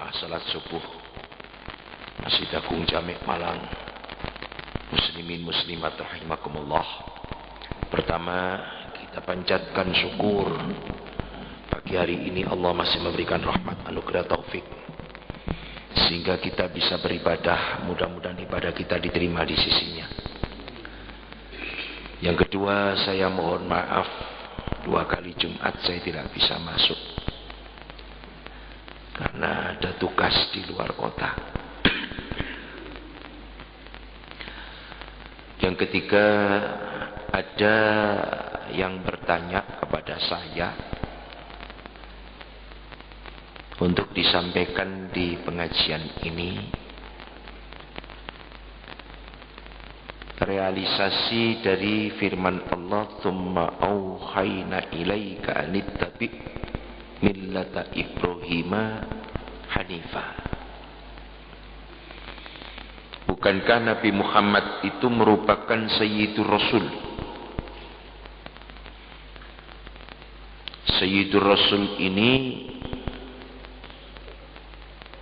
jamaah salat subuh Masjid Agung Jamek Malang, muslimin muslimat rahimakumullah. Pertama, kita panjatkan syukur pagi hari ini Allah masih memberikan rahmat, anugerah, taufik sehingga kita bisa beribadah. Mudah-mudahan ibadah kita diterima di sisinya. Yang kedua, saya mohon maaf 2 kali Jumat saya tidak bisa masuk karena ada tugas di luar kota. Yang ketiga, ada yang bertanya kepada saya untuk disampaikan di pengajian ini, realisasi dari firman Allah, "Tsumma auhayna ilaika anittabi' millata Ibrahima hanifa." Bukankah Nabi Muhammad itu merupakan Sayyidur Rasul? Sayyidur Rasul ini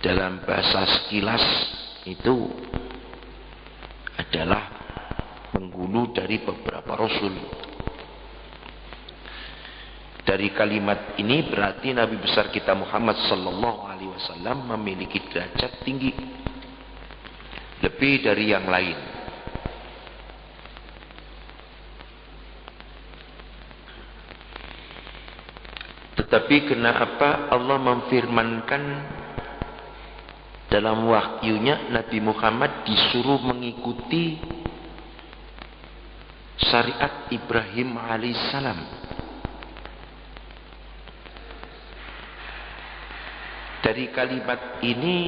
dalam bahasa sekilas itu adalah penghulu dari beberapa Rasul. Dari kalimat ini berarti Nabi besar kita Muhammad sallallahu alaihi wasallam memiliki derajat tinggi, lebih dari yang lain. Tetapi kenapa Allah memfirmankan dalam wahyunya Nabi Muhammad disuruh mengikuti syariat Ibrahim alaihissalam? Dari kalimat ini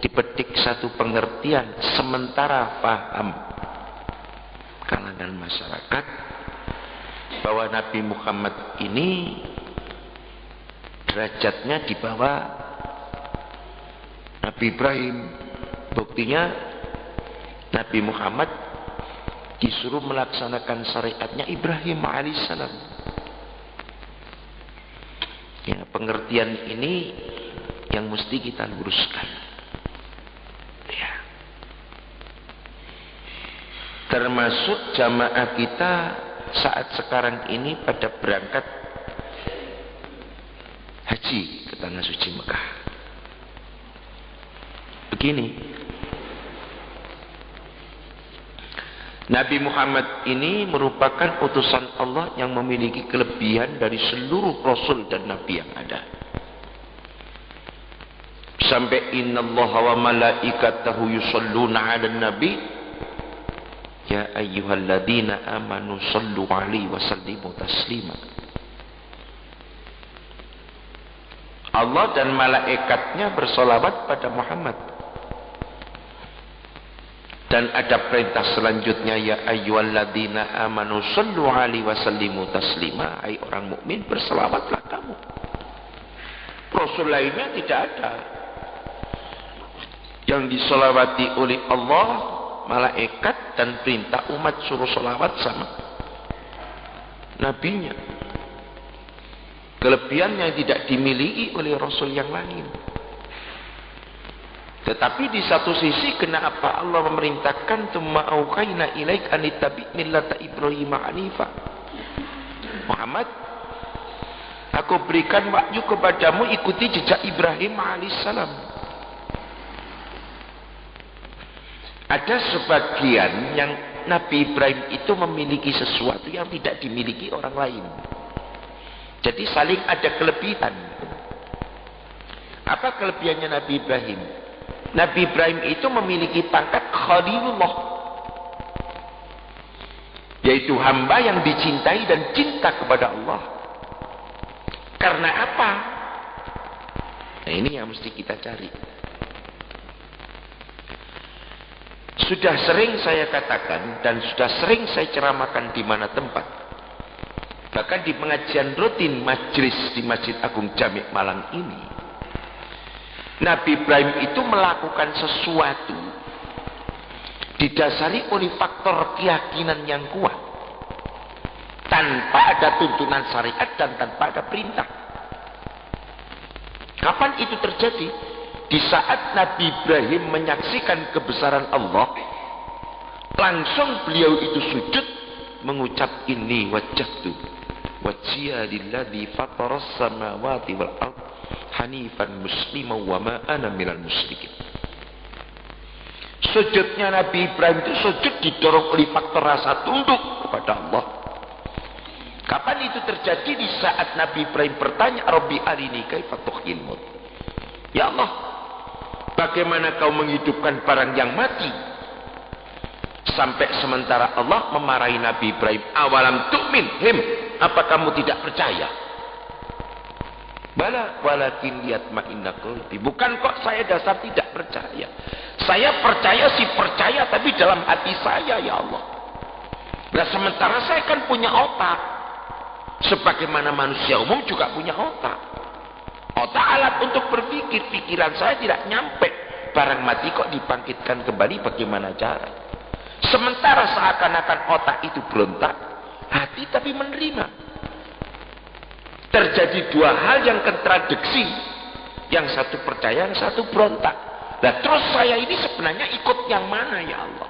dipetik satu pengertian sementara paham kalangan masyarakat bahwa Nabi Muhammad ini derajatnya di bawah Nabi Ibrahim. Buktinya Nabi Muhammad disuruh melaksanakan syariatnya Ibrahim alaihissalam. Ya, pengertian ini yang mesti kita luruskan. Ya. Termasuk jamaah kita saat sekarang ini pada berangkat haji ke Tanah Suci Mekah. Begini, Nabi Muhammad ini merupakan utusan Allah yang memiliki kelebihan dari seluruh Rasul dan Nabi yang ada. Sampai innallaha wa malaikatahu yusholluna 'alan nabi ya ayyuhalladzina amanu shallu 'alaihi wa sallimu taslima. Allah dan malaikatnya bersolawat pada Muhammad. Dan ada perintah selanjutnya, ya ayyuhalladzina amanu shallu 'alaihi wa sallimu taslima. Hai orang mukmin, berselawatlah kamu. Rasul lainnya tidak ada yang disolawati oleh Allah, malaikat, dan perintah umat suruh solawat sama nabinya. Kelebihan yang tidak dimiliki oleh Rasul yang lain. Tetapi di satu sisi, kenapa Allah memerintahkan tsumma auhayna ilaika anittabi' millata Ibrahim hanifa? Muhammad, aku berikan wahyu kepadamu, ikuti jejak Ibrahim alaihissalam. Ada sebagian yang Nabi Ibrahim itu memiliki sesuatu yang tidak dimiliki orang lain. Jadi saling ada kelebihan. Apa kelebihannya Nabi Ibrahim? Nabi Ibrahim itu memiliki pangkat Khalilullah, yaitu hamba yang dicintai dan cinta kepada Allah. Karena apa? Nah, ini yang mesti kita cari. Sudah sering saya katakan dan sudah sering saya ceramahkan di mana tempat. Bahkan di pengajian rutin majlis di Masjid Agung Jamek Malang ini. Nabi Ibrahim itu melakukan sesuatu didasari oleh faktor keyakinan yang kuat. Tanpa ada tuntunan syariat dan tanpa ada perintah. Kapan itu terjadi? Di saat Nabi Ibrahim menyaksikan kebesaran Allah, langsung beliau itu sujud mengucap ini wajjahtu wajhiya lilladzi fataras samawati wal ard hanifan musliman wa ma ana minal musyrikin. Sujudnya Nabi Ibrahim itu sujud didorong oleh faktor rasa tunduk kepada Allah. Kapan itu terjadi? Di saat Nabi Ibrahim bertanya, Rabbi arini kaifa tuhyil maut. Ya Allah, bagaimana kau menghidupkan barang yang mati? Sampai sementara Allah memarahi Nabi Ibrahim, awalam tu'min him, apa kamu tidak percaya? Bala walakin liyatma'inna qalbi. Bukan kok saya dasar tidak percaya. Saya percaya sih percaya, tapi dalam hati saya, ya Allah. Nah, sementara saya kan punya otak. Sebagaimana manusia umum juga punya otak. Otak alat untuk berpikir. Pikiran saya tidak nyampe. Barang mati kok dibangkitkan kembali, bagaimana cara? Sementara seakan-akan otak itu berontak, hati tapi menerima. Terjadi dua hal yang kontradiksi. Yang satu percaya, yang satu berontak. Nah, terus saya ini sebenarnya ikut yang mana, ya Allah?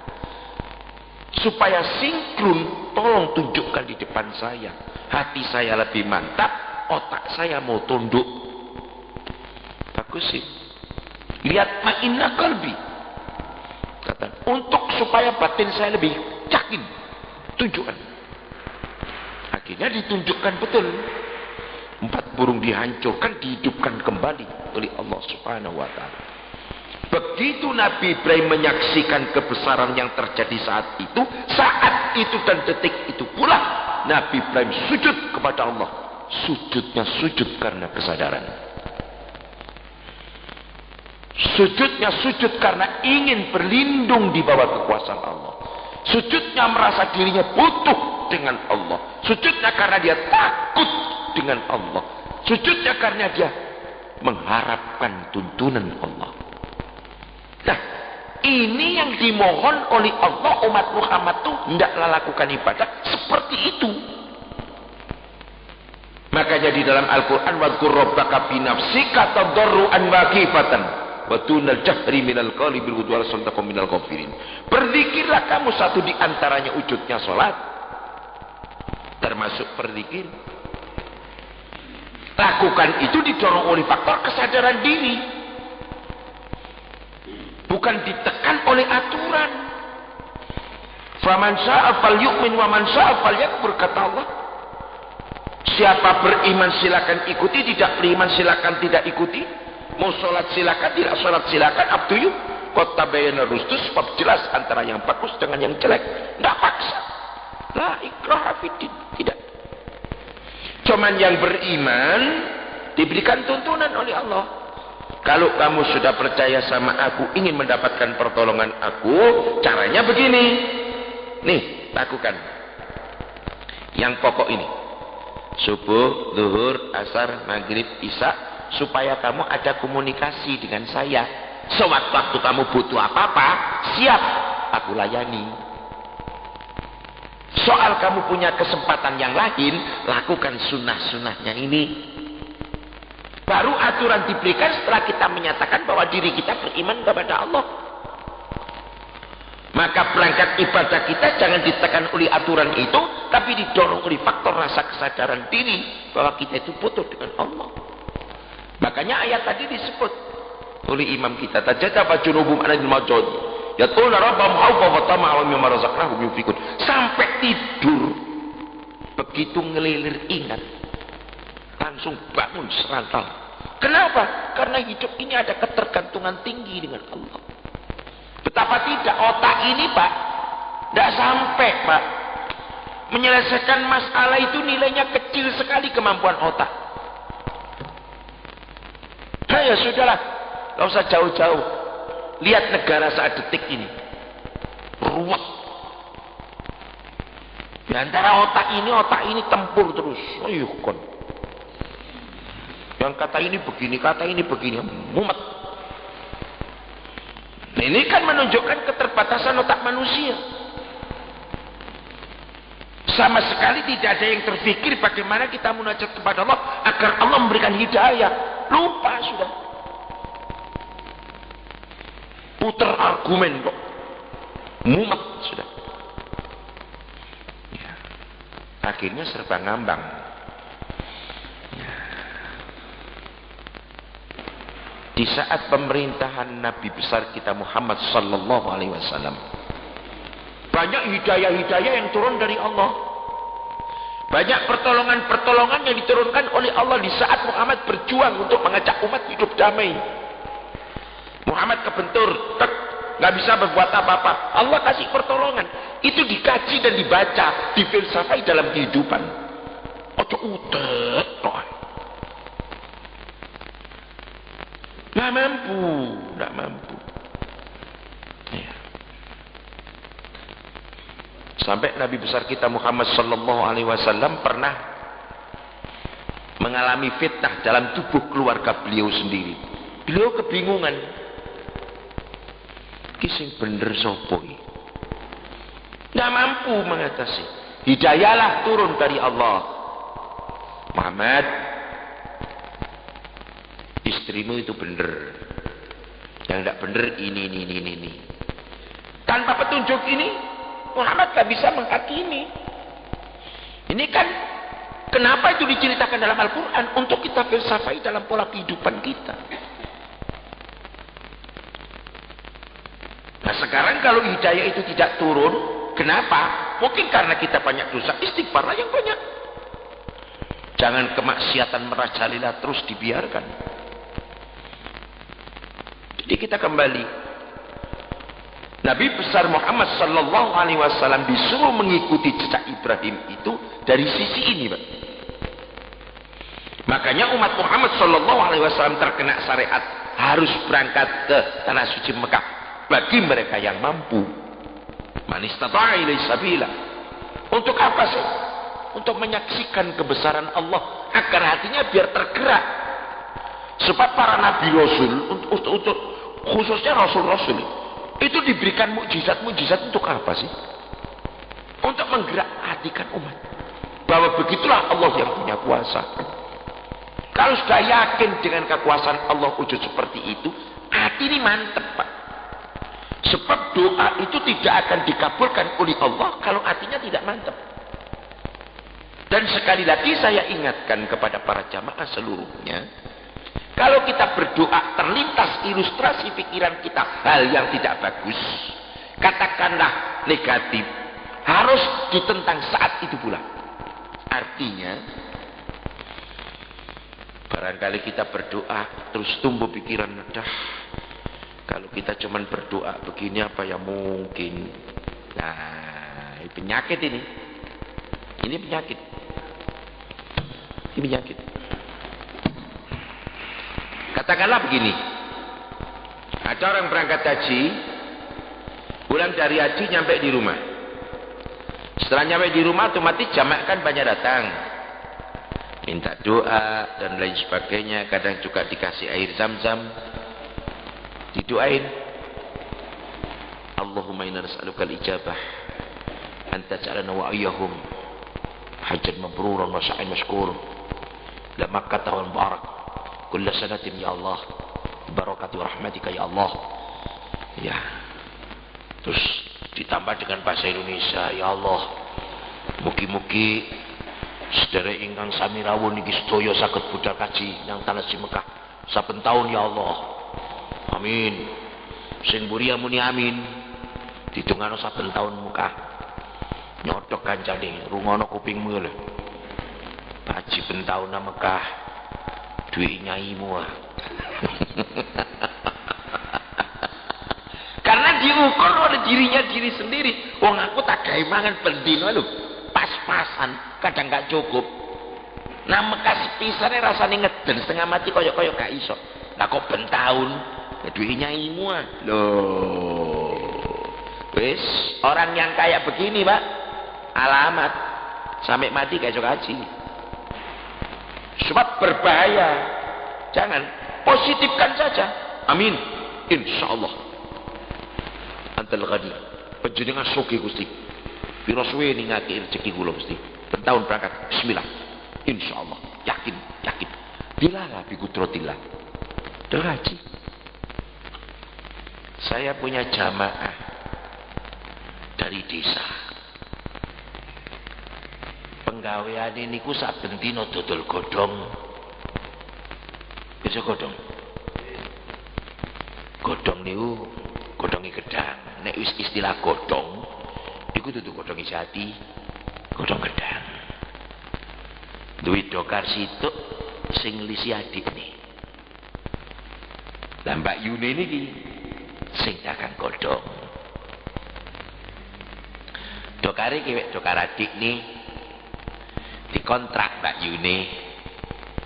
Supaya sinkron, tolong tunjukkan di depan saya. Hati saya lebih mantap, otak saya mau tunduk. Bagus sih. Lihat ma'inna qalbi. Kata, untuk supaya batin saya lebih yakin, tunjukkan. Akhirnya ditunjukkan betul. 4 burung dihancurkan, dihidupkan kembali oleh Allah Subhanahu wa ta'ala. Begitu Nabi Ibrahim menyaksikan kebesaran yang terjadi saat itu dan detik itu pula Nabi Ibrahim sujud kepada Allah. Sujudnya sujud karena kesadaran. Sujudnya sujud karena ingin berlindung di bawah kekuasaan Allah. Sujudnya merasa dirinya butuh dengan Allah. Sujudnya karena dia takut dengan Allah. Sujudnya karena dia mengharapkan tuntunan Allah. Nah, ini yang dimohon oleh Allah. Umat Muhammad itu hendaklah lakukan ibadah seperti itu. Makanya di dalam Al-Quran, wadhkur rabbaka fi nafsika tadarruan wa khifatan wa dunal jahri minal qawli bil ghudwi wal asal minal ghafirin. Berzikirlah kamu, satu di antaranya wujudnya salat, termasuk berzikir. Lakukan itu didorong oleh faktor kesadaran diri, bukan ditekan oleh aturan. Faman syaa'a falyu'min wa man syaa'a falyakfur, kata Allah. Siapa beriman silakan ikuti, tidak beriman silakan tidak ikuti. Mau sholat silakan, tidak sholat silakan, up to you. Qad tabayyana rusdu, sebab jelas antara yang bagus dengan yang jelek. Tidak paksa. La ikraha fiddin, tidak. Cuman yang beriman diberikan tuntunan oleh Allah. Kalau kamu sudah percaya sama aku, ingin mendapatkan pertolongan aku, caranya begini. Nih, lakukan. Yang pokok ini. Subuh, zuhur, asar, maghrib, isya, supaya kamu ada komunikasi dengan saya. Sewaktu-waktu kamu butuh apa-apa, siap aku layani. Soal kamu punya kesempatan yang lain, lakukan sunnah-sunnahnya ini. Baru aturan diberikan setelah kita menyatakan bahwa diri kita beriman kepada Allah. Maka perangkat ibadah kita jangan ditekan oleh aturan itu, tapi didorong oleh faktor rasa kesadaran diri bahwa kita itu butuh dengan Allah. Makanya ayat tadi disebut oleh imam kita, tajadaba junubum anil majud yatuna rabbahum khawfan wa tama'an wa mimma razaqnahum yunfiqun. Sampai tidur, begitu ngelilir ingat, langsung bangun serantal. Kenapa? Karena hidup ini ada ketergantungan tinggi dengan Allah. Betapa tidak otak ini, Pak, tidak sampai, Pak. Menyelesaikan masalah itu nilainya kecil sekali kemampuan otak. Nah, ya sudahlah, tidak usah jauh-jauh. Lihat negara saat detik ini, ruwet. Di antara otak ini tempur terus. Ayo kon. Yang kata ini begini, mumet. Nah, ini kan menunjukkan keterbatasan otak manusia. Sama sekali tidak ada yang terfikir bagaimana kita munajat kepada Allah agar Allah memberikan hidayah. Lupa sudah. puter argumen kok mumet sudah. Ya. Akhirnya serba ngambang. Ya. Di saat pemerintahan Nabi besar kita Muhammad sallallahu alaihi wasallam, banyak hidayah-hidayah yang turun dari Allah. Banyak pertolongan-pertolongan yang diturunkan oleh Allah di saat Muhammad berjuang untuk mengajak umat hidup damai. Muhammad kebentur, nggak bisa berbuat apa-apa. Allah kasih pertolongan. Itu dikaji dan dibaca, difilsafai dalam kehidupan. Ojo utek, nggak mampu. Ya. Sampai Nabi besar kita Muhammad sallallahu alaihi wasallam pernah mengalami fitnah dalam tubuh keluarga beliau sendiri. Beliau kebingungan. Kising bener sopoi. Nggak mampu mengatasi. Hidayahlah turun dari Allah. Muhammad, istrimu itu bener. Yang tidak bener ini. Tanpa petunjuk ini Muhammad gak bisa menghakimi. Ini kan kenapa itu diceritakan dalam Al-Quran, untuk kita filsafai dalam pola kehidupan kita. Nah sekarang kalau hidayah itu tidak turun, kenapa? Mungkin karena kita banyak dosa, istighfarlah yang banyak. Jangan kemaksiatan merajalela terus dibiarkan. Jadi kita kembali. Nabi besar Muhammad sallallahu alaihi wasallam disuruh mengikuti jejak Ibrahim itu dari sisi ini, Pak. Makanya umat Muhammad sallallahu alaihi wasallam terkena syariat harus berangkat ke tanah suci Mekah bagi mereka yang mampu. Man istata'a ilaihi sabila. Untuk apa sih? Untuk menyaksikan kebesaran Allah agar hatinya biar tergerak. Sebab para nabi rasul untuk khususnya rasul-rasul itu diberikan mukjizat untuk apa sih? Untuk menggerak-hatikan umat bahwa begitulah Allah yang punya kuasa. Kalau sudah yakin dengan kekuasaan Allah wujud seperti itu, hati ini mantep, Pak. Sebab doa itu tidak akan dikabulkan oleh Allah kalau hatinya tidak mantep. Dan sekali lagi saya ingatkan kepada para jamaah seluruhnya, kalau kita berdoa terlintas ilustrasi pikiran kita hal yang tidak bagus, katakanlah negatif, harus ditentang saat itu pula. Artinya, barangkali kita berdoa terus tumbuh pikiran, kalau kita cuma berdoa begini apa ya mungkin. Nah, ini penyakit ini. Ini penyakit. Ini penyakit. Katakanlah begini, ada orang berangkat haji, pulang dari haji nyampe di rumah. Setelah nyampe di rumah otomatis jamaah kan banyak datang, minta doa dan lain sebagainya. Kadang juga dikasih air zam-zam, didoain. Allahumma inna nas'aluka al-ijabah anta ja'alana wa ayyahum hajjan mabruran wa sa'in mashkur la makkah wa barak kulla sanatin ya Allah barakati rahmatika ya Allah. Ya, terus ditambah dengan bahasa Indonesia, ya Allah mugi-mugi sedherek ingkang sami rawuh niki sedaya saged budal kaji nang tanah suci Mekah saben taun ya Allah, amin. Sing mburi muni amin, didongano saben taun Mekah nyodok kancane rungono kupingmu lho, haji ben taun nang Mekah duit nyaimu. Karena diukur oleh dirinya diri sendiri. Wong aku tak gawe mangan bendino lho, pas-pasan, kadang gak cukup. Nah Mekah sepisane rasane ngeden setengah mati koyok-koyok gak iso. Lah kok ben taun duit nyaimu lho. Wis orang yang kayak begini, Pak, alamat sampai mati gak iso haji. Sebab berbahaya. Jangan, positifkan saja. Amin. Insyaallah. Antal ghani. Panjenengan sugih Gusti. Pira suwe ningati rezeki kula Gusti. Tahun berangkat. Bismillah. Insyaallah. Yakin. Dilala bi qudratillah. Haji. Saya punya jamaah dari desa. Penggawean ini ku saben dina dodol godhong. Bisa godhong. Godhong niku godhonge gedang. Nek wis istilah godhong iku dudu godhonge jati, godhong gedang. Duwe dokar situk sing lisi adikne. Lah Mbak Yune niki sing dagang godhong. Dokare ki wek dokar adikne dikontrak Mbak Yune.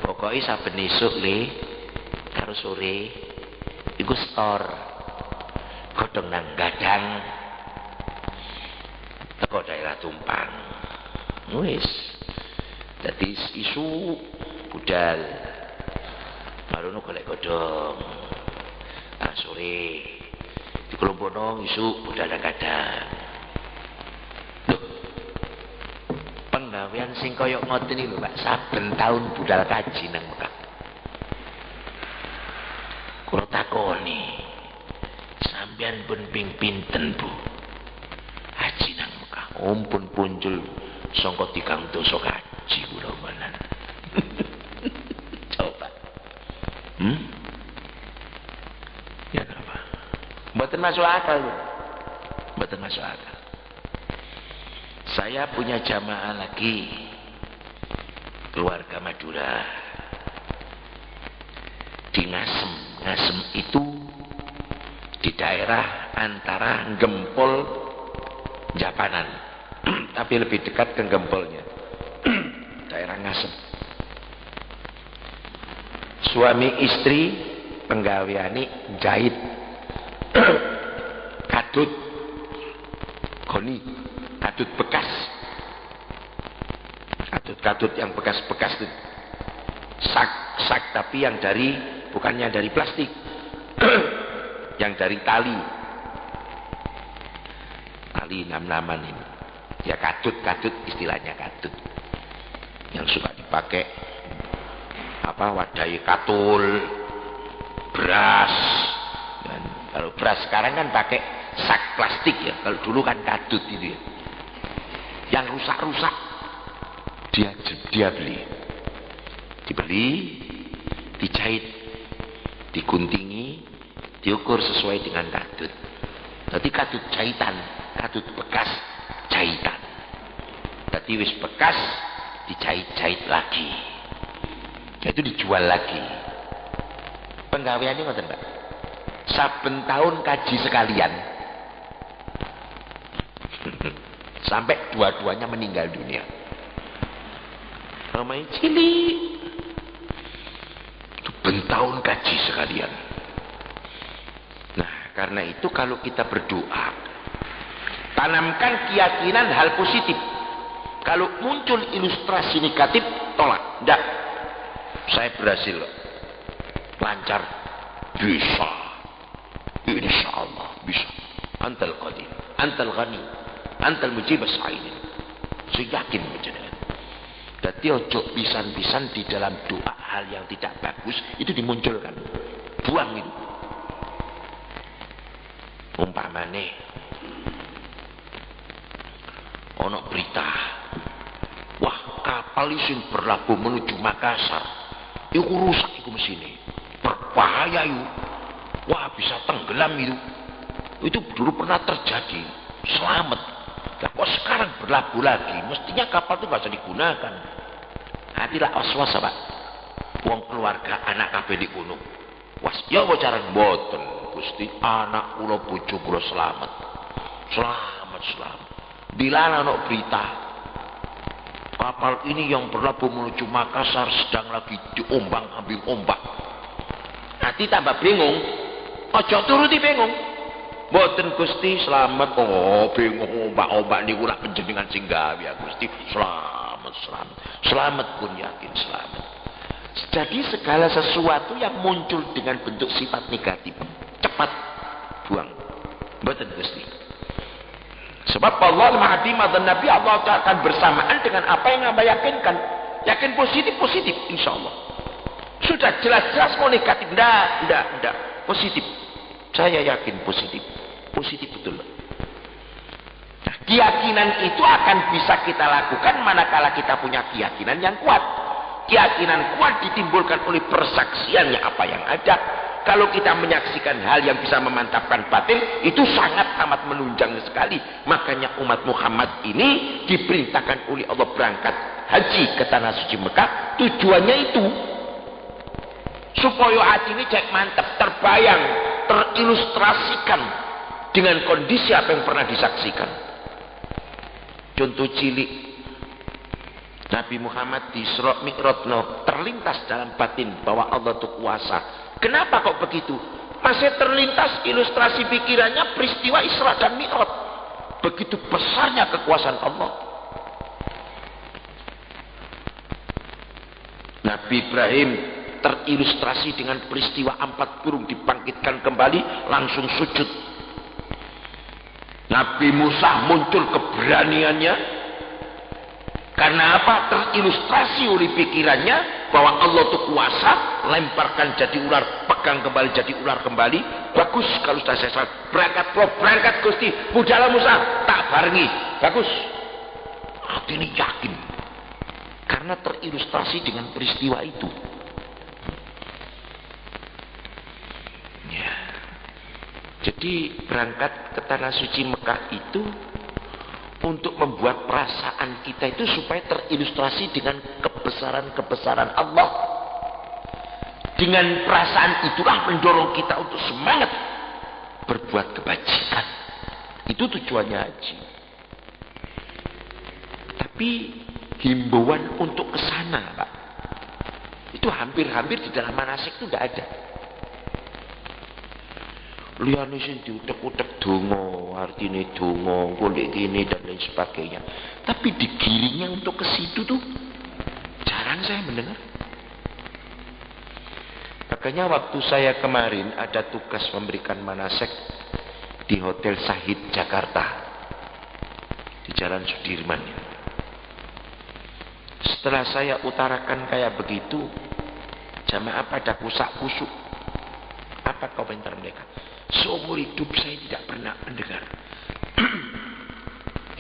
Pokoke saben esuk le karo sore iku store godhong nang gadang teko daerah Tumpang. Wis dadi isu budal baru golek godhong. Ah sore dikelompono isu budal nang gadang. Loh, penggawean sing kaya ngoten iki lho Pak, saben taun budal kaji nang Mekah. Kula takoni, sampeyan pun ping pinten Bu? Haji nang Mekah. Pun punjul sangka 3 dosa kaji kula menan. Coba. Ya apa? Mboten masuk akal lho. Mboten masuk akal. Saya punya jamaah lagi keluarga Madura di Ngasem. Ngasem itu di daerah antara Gempol Japanan tapi lebih dekat ke Gempolnya. Daerah Ngasem. Suami istri penggaweane jahit kadut goni, kadut bekas, kadut yang bekas-bekas itu sak tapi yang dari bukannya dari plastik yang dari tali 6-6an ini ya, kadut istilahnya kadut yang suka dipakai apa wadai katul beras. Dan kalau beras sekarang kan pakai sak plastik ya, kalau dulu kan kadut itu ya, yang rusak-rusak dia dibeli, dijahit, diguntingi, diukur sesuai dengan kadut. Jadi kadut jahitan, kadut bekas jahitan. Jadi wis bekas dijahit-jahit lagi, itu dijual lagi. Penggaweannya ngoten Pak, saben tahun kaji sekalian sampai dua-duanya meninggal dunia. Ramai cilik tahun kaji sekalian. Nah karena itu kalau kita berdoa, tanamkan keyakinan hal positif. Kalau muncul ilustrasi negatif, tolak. Tidak, saya berhasil, lancar, bisa, insya Allah bisa. Antal qadir, antal ghani, antal mujib as-sa'ilin. Saya yakin menjadikan. Jadi ojo pisan-pisan di dalam doa hal yang tidak bagus itu dimunculkan, buang itu. Umpamane ono berita, wah kapal sing berlabuh menuju Makassar itu rusak itu mesinnya, berbahaya itu, wah bisa tenggelam itu dulu pernah terjadi, selamat. Nah, kok sekarang berlabuh lagi, mestinya kapal itu gak bisa digunakan. Hatilah was-was Pak, wong keluarga anak kabeh di gunung was ya bocaran boten Gusti, anak kula bojo kula selamat bila ana berita kapal ini yang berlabuh menuju Makassar sedang lagi diombang ambil ombak, hati tambah bingung. Ojo turuti bingung, boten Gusti selamat. Oh bingung ombak-ombak niku lak panjenengan sing gawe ya Gusti, selamat pun yakin selamat. Jadi segala sesuatu yang muncul dengan bentuk sifat negatif cepat buang, boten Gusti. Sebab Allah al-Mahdi dan Nabi Allah akan bersamaan dengan apa yang Anda yakinkan. Yakin positif insya Allah. Sudah jelas-jelas mau negatif, enggak, positif. Saya yakin positif. Positif betul. Nah, keyakinan itu akan bisa kita lakukan manakala kita punya keyakinan yang kuat. Keyakinan kuat ditimbulkan oleh persaksiannya apa yang ada. Kalau kita menyaksikan hal yang bisa memantapkan batin, itu sangat amat menunjang sekali. Makanya umat Muhammad ini diperintahkan oleh Allah berangkat haji ke tanah suci Mekah. Tujuannya itu supaya hati ini cek mantap, terbayang, terilustrasikan dengan kondisi apa yang pernah disaksikan. Contoh cilik, Nabi Muhammad di Isra Mi'rajno terlintas dalam batin bahwa Allah itu kuasa. Kenapa kok begitu? Masih terlintas ilustrasi pikirannya peristiwa Isra dan Mi'raj. Begitu besarnya kekuasaan Allah. Nabi Ibrahim terilustrasi dengan peristiwa empat burung dibangkitkan kembali, langsung sujud. Nabi Musa muncul keberaniannya. Karena apa? Terilustrasi oleh pikirannya bahwa Allah itu kuasa, lemparkan jadi ular, pegang kembali jadi ular kembali. Bagus kalau sudah selesai. Berangkat Gusti. Mudahlah Musa, tak barengi. Bagus. Hati ini yakin. Karena terilustrasi dengan peristiwa itu. Ya. Jadi berangkat ke tanah suci Mekah itu untuk membuat perasaan kita itu supaya terilustrasi dengan kebesaran-kebesaran Allah. Dengan perasaan itulah mendorong kita untuk semangat berbuat kebajikan. Itu tujuannya haji. Tapi himbauan untuk ke sana, Pak, itu hampir-hampir di dalam manasik itu tidak ada. Liyane sing diutek-utek donga, artine donga, golek gini dan lain sebagainya. Tapi digiringnya untuk ke situ tuh jarang saya mendengar. Makanya waktu saya kemarin ada tugas memberikan manasek di Hotel Sahid Jakarta di Jalan Sudirman. Setelah saya utarakan kayak begitu, jamaah pada kusak-kusuk. Apa komentar mereka? Seumur hidup saya tidak pernah mendengar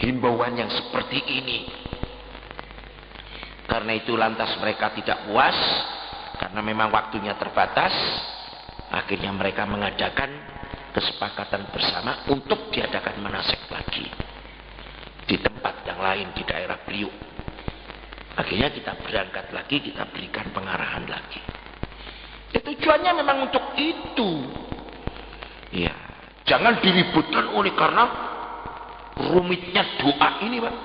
himbauan yang seperti ini. Karena itu lantas mereka tidak puas, karena memang waktunya terbatas. Akhirnya mereka mengadakan kesepakatan bersama untuk diadakan manasik lagi di tempat yang lain di daerah Priuk. Akhirnya kita berangkat lagi, kita berikan pengarahan lagi. Tujuannya memang untuk itu. Ya, jangan diributkan oleh karena rumitnya doa ini, Pak.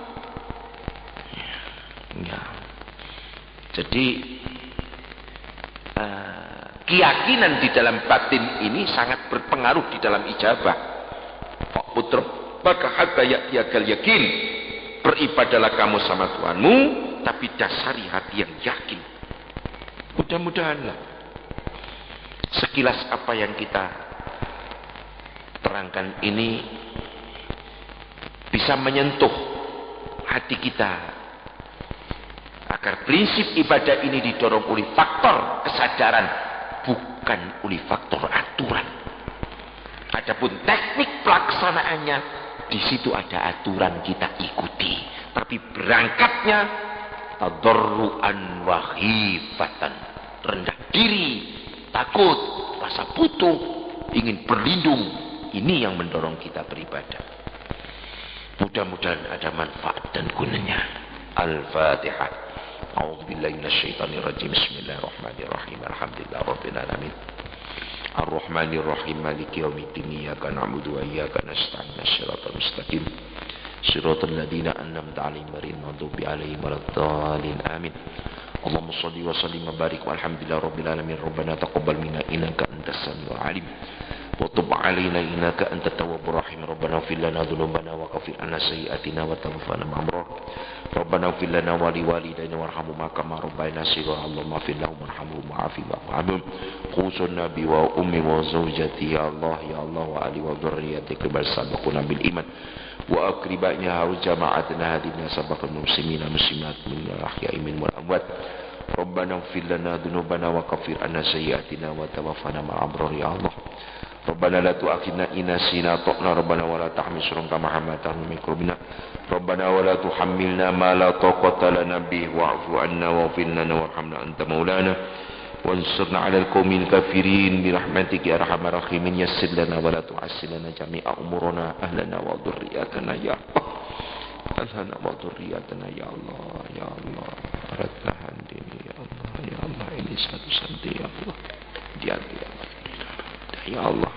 Ya. Jadi keyakinan di dalam batin ini sangat berpengaruh di dalam ijabah. Putra maka hatta ya'tiyakal yakin. Beribadalah kamu sama Tuhanmu, tapi dasari hati yang yakin. Mudah-mudahanlah sekilas apa yang kita terangkan ini bisa menyentuh hati kita agar prinsip ibadah ini didorong oleh faktor kesadaran, bukan oleh faktor aturan. Adapun teknik pelaksanaannya, di situ ada aturan, kita ikuti. Tapi berangkatnya tadarruan wa khifatan, rendah diri, takut, rasa butuh, ingin berlindung. Ini yang mendorong kita beribadah. Mudah-mudahan ada manfaat dan gunanya. Al-Fatihah. A'udzubillahi minasyaitonirrajim. Bismillahirrahmanirrahim. Alhamdulillah rabbil alamin. Ar-Rahmanirrahim. Maliki yaumiddin. Iyyaka na'budu wa iyyaka nasta'in. Shiratal mustaqim. Shiratal ladzina an'amta 'alaihim ghairil maghdubi 'alaihim waladdallin. Amin. Allahumma shalli wa sallim wa barik walhamdulillahi rabbil alamin. Rabbana taqabbal minna innaka antas samiul 'alim. وتب علينا إنك أنت التواب الرحيم ربنا اغفر لنا ذنوبنا وكفر عنا سيئاتنا وتوفنا مع الأبرار ربنا اغفر لنا ولوالدينا وارحمهما كما ربيانا صغارا اللهم اغفر لهم وارحمهم وعافهم واعف عنهم خصوصا النبي وأمي وزوجتي يا الله وآله وذريته كما سبقونا بالإيمان وأقربائنا وجماعتنا هذه سبق المسلمين والمسلمات من الأحياء منهم والأموات ربنا اغفر لنا ذنوبنا وكفر عنا سيئاتنا وتوفنا مع الأبرار يا الله Rabbana la tu'akhidna in nasina ta'na Rabbana wa la tahmil surun kama hamaltahu min qulubina Rabbana wa la tuhammilna ma la taqata lana bih wa'fu anna waghfir lana warhamna anta maulana wansurna 'alal qaumil kafirin bi rahmatika ya arhamar rahimin yassir lana wa la tu'assir lana jami'a umurana ahlana wa dhurriyyatana ya Allah ahlana wa dhurriyyatana ya Allah ya Allah raddahan dini ya Allah ya Allah ini satu santi ya Allah jadi ya Allah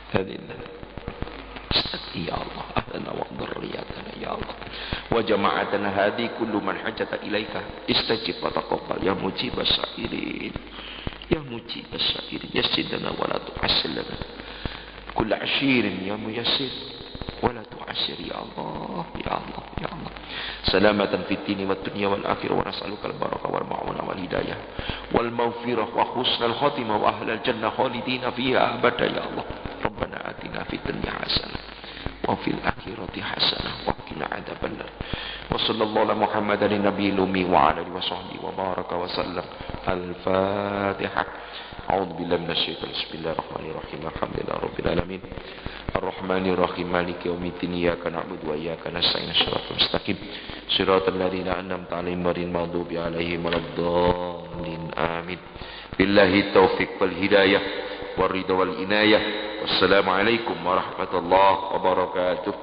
هذه يا الله أهلنا وذرياتنا يا الله وجماعتنا هذه كل من حجت إليك استجب وتقبل يا مجيب السائلين يا مجيب السائلين يسر لنا ولا تعسر لنا كل عشير يا ميسر ولا تعسر يا الله يا الله يا الله سلامة في الدين والدنيا والآخرة ونسألك البركة والمعونة والهداية والمغفرة وحسن الخاتمة وأهل الجنة خالدين فيها أبدا يا الله ربنا آتنا في الدنيا حسنة وفي الآخرة حسنة وقنا عذاب النار وصلى الله على محمد النبي الأمي وعلى آله وصحبه وبارك وسلم الفاتحة أعوذ بالله من الشيطان بسم الله الرحمن الرحيم الحمد لله رب العالمين الرحمن الرحيم مالك يوم الدين إياك نعبد وإياك نستعين صراط المستقيم صراط الذين أنعمت عليهم غير المغضوب عليهم ولا الضالين آمين بالله التوفيق والهداية والرضا والعناية والسلام عليكم ورحمة الله وبركاته